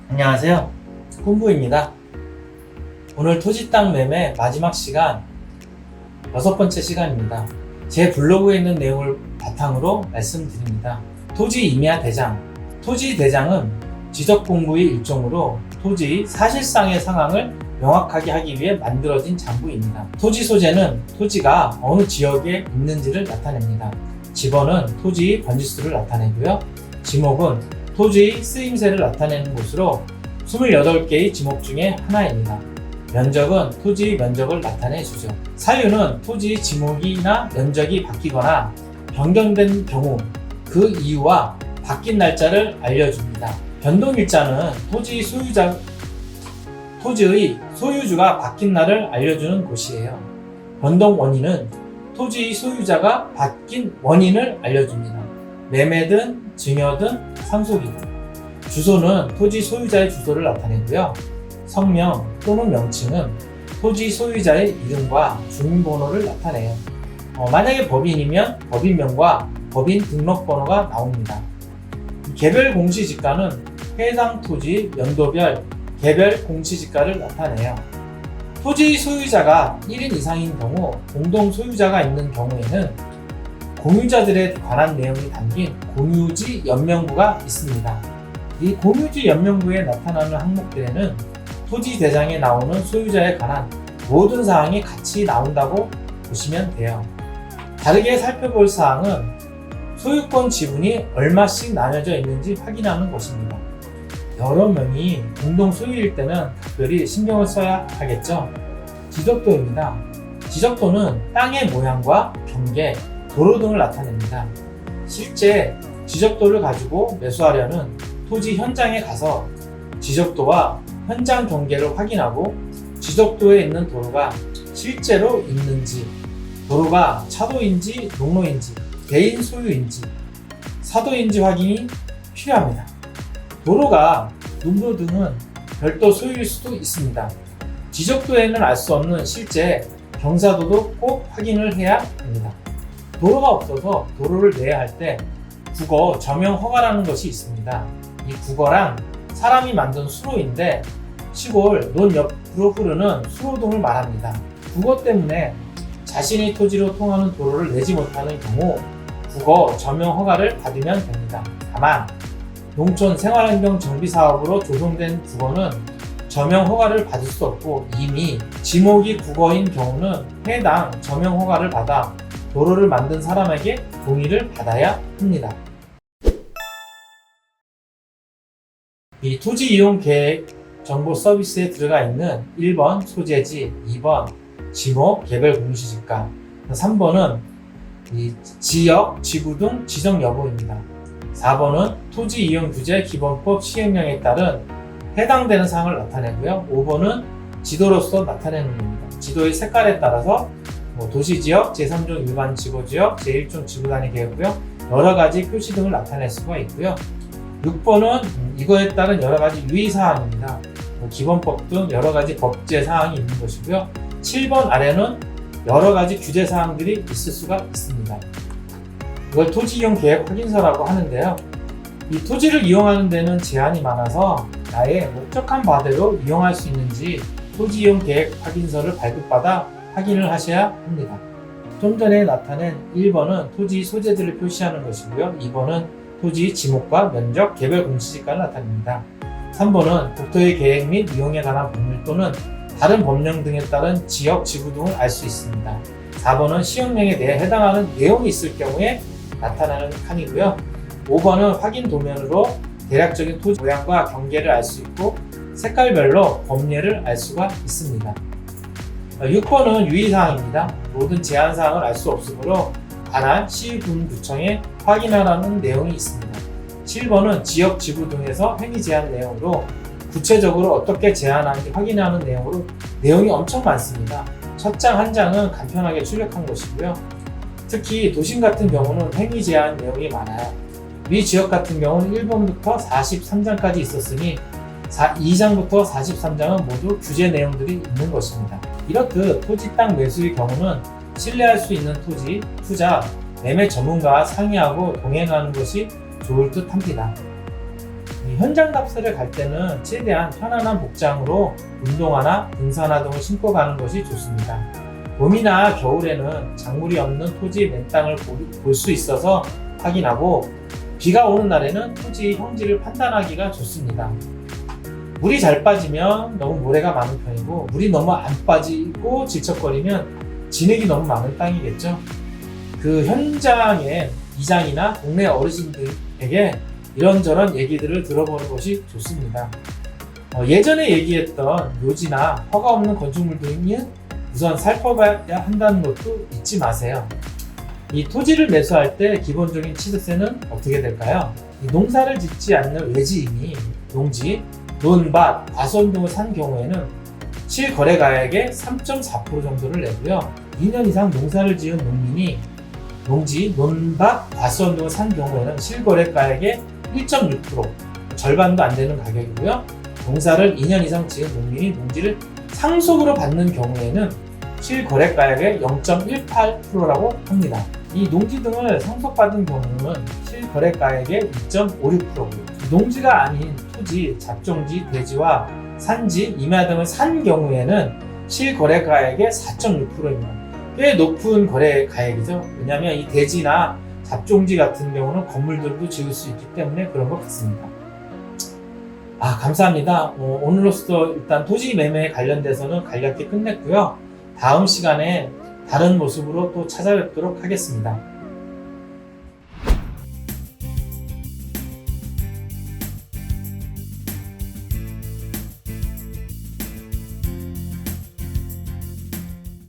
안녕하세요. 꿈부입니다. 오늘 토지 땅 매매 마지막 시간 6번째 시간입니다. 제 블로그에 있는 내용을 바탕으로 말씀드립니다. 토지 임야 대장. 토지 대장은 지적 공부의 일종으로 토지 사실상의 상황을 명확하게 하기 위해 만들어진 장부입니다. 토지 소재는 토지가 어느 지역에 있는지를 나타냅니다. 지번은 토지 번지수를 나타내고요. 지목은 토지의 쓰임새를 나타내는 곳으로 28개의 지목 중에 하나입니다. 면적은 토지 면적을 나타내주죠. 사유는 토지 지목이나 면적이 바뀌거나 변경된 경우 그 이유와 바뀐 날짜를 알려줍니다. 변동일자는 토지의 소유주가 바뀐 날을 알려주는 곳이에요. 변동 원인은 토지의 소유자가 바뀐 원인을 알려줍니다. 매매든 증여든 상속이든. 주소는 토지 소유자의 주소를 나타내고요. 성명 또는 명칭은 토지 소유자의 이름과 주민번호를 나타내요. 만약에 법인이면 법인명과 법인 등록번호가 나옵니다. 개별 공시지가는 해당 토지 연도별 개별 공시지가를 나타내요. 토지 소유자가 1인 이상인 경우 공동 소유자가 있는 경우에는 공유자들에 관한 내용이 담긴 공유지 연명부가 있습니다. 이 공유지 연명부에 나타나는 항목들에는 토지 대장에 나오는 소유자에 관한 모든 사항이 같이 나온다고 보시면 돼요. 다르게 살펴볼 사항은 소유권 지분이 얼마씩 나눠져 있는지 확인하는 것입니다. 여러 명이 공동 소유일 때는 특별히 신경을 써야 하겠죠. 지적도입니다. 지적도는 땅의 모양과 경계, 도로 등을 나타냅니다. 실제 지적도를 가지고 매수하려는 토지 현장에 가서 지적도와 현장 경계를 확인하고 지적도에 있는 도로가 실제로 있는지, 도로가 차도인지 농로인지, 개인 소유인지, 사도인지 확인이 필요합니다. 도로가 농로 등은 별도 소유일 수도 있습니다. 지적도에는 알 수 없는 실제 경사도도 꼭 확인을 해야 합니다. 도로가 없어서 도로를 내야 할 때 국어 점용 허가라는 것이 있습니다. 이 국어란 사람이 만든 수로인데 시골 논 옆으로 흐르는 수로등을 말합니다. 국어 때문에 자신의 토지로 통하는 도로를 내지 못하는 경우 국어 점용 허가를 받으면 됩니다. 다만 농촌 생활환경 정비 사업으로 조성된 국어는 점용 허가를 받을 수 없고 이미 지목이 국어인 경우는 해당 점용 허가를 받아 도로를 만든 사람에게 동의를 받아야 합니다. 이 토지 이용 계획 정보 서비스에 들어가 있는 1번 소재지, 2번 지목, 개별 공시지가, 3번은 지역, 지구 등 지정 여부입니다. 4번은 토지 이용 규제 기본법 시행령에 따른 해당되는 사항을 나타내고요. 5번은 지도로서 나타내는 겁니다. 지도의 색깔에 따라서 도시지역, 제3종 일반 지구지역, 제1종 지구단위 계획고요. 여러 가지 표시 등을 나타낼 수가 있고요. 6번은 이거에 따른 여러 가지 유의사항입니다. 기본법 등 여러 가지 법제사항이 있는 것이고요. 7번 아래는 여러 가지 규제사항들이 있을 수가 있습니다. 이걸 토지이용 계획 확인서라고 하는데요. 이 토지를 이용하는 데는 제한이 많아서 나의 목적한 바대로 이용할 수 있는지 토지이용 계획 확인서를 발급받아 확인을 하셔야 합니다. 좀 전에 나타낸 1번은 토지 소재들을 표시하는 것이고요. 2번은 토지 지목과 면적, 개별 공시지가를 나타냅니다. 3번은 국토의 계획 및 이용에 관한 법률 또는 다른 법령 등에 따른 지역, 지구 등을 알 수 있습니다. 4번은 시행령에 대해 해당하는 내용이 있을 경우에 나타나는 칸이고요. 5번은 확인 도면으로 대략적인 토지 모양과 경계를 알 수 있고 색깔별로 범례를 알 수가 있습니다. 6번은 유의사항입니다. 모든 제한사항을 알 수 없으므로 관할 시군구청에 확인하라는 내용이 있습니다. 7번은 지역, 지구 등에서 행위 제한 내용으로 구체적으로 어떻게 제한하는지 확인하는 내용으로 내용이 엄청 많습니다. 첫 장 한 장은 간편하게 출력한 것이고요. 특히 도심 같은 경우는 행위 제한 내용이 많아요. 위 지역 같은 경우는 1번부터 43장까지 있었으니 2장부터 43장은 모두 규제 내용들이 있는 것입니다. 이렇듯 토지 땅 매수의 경우는 신뢰할 수 있는 토지, 투자, 매매 전문가와 상의하고 동행하는 것이 좋을 듯 합니다. 현장 답사를 갈 때는 최대한 편안한 복장으로 운동화나 등산화 등을 신고 가는 것이 좋습니다. 봄이나 겨울에는 작물이 없는 토지의 맨땅을 볼 수 있어서 확인하고, 비가 오는 날에는 토지의 형질을 판단하기가 좋습니다. 물이 잘 빠지면 너무 모래가 많은 편이고, 물이 너무 안 빠지고 질척거리면 진흙이 너무 많은 땅이겠죠. 그 현장의 이장이나 동네 어르신들에게 이런저런 얘기들을 들어보는 것이 좋습니다. 예전에 얘기했던 묘지나 허가 없는 건축물 등은 우선 살펴봐야 한다는 것도 잊지 마세요. 이 토지를 매수할 때 기본적인 취득세는 어떻게 될까요? 농사를 짓지 않는 외지인이 농지, 논밭, 과수원 등을 산 경우에는 실거래가액의 3.4% 정도를 내고요. 2년 이상 농사를 지은 농민이 농지, 논밭, 과수원 등을 산 경우에는 실거래가액의 1.6%, 절반도 안 되는 가격이고요. 농사를 2년 이상 지은 농민이 농지를 상속으로 받는 경우에는 실거래가액의 0.18%라고 합니다. 이 농지 등을 상속받은 경우는 실거래가액의 2.56%고요. 농지가 아닌 토지, 잡종지, 대지와 산지, 임야 등을 산 경우에는 실거래가액의 4.6%입니다. 꽤 높은 거래가액이죠. 왜냐하면 이 대지나 잡종지 같은 경우는 건물들도 지을 수 있기 때문에 그런 것 같습니다. 감사합니다. 오늘로써 일단 토지 매매에 관련돼서는 간략히 끝냈고요. 다음 시간에 다른 모습으로 또 찾아뵙도록 하겠습니다.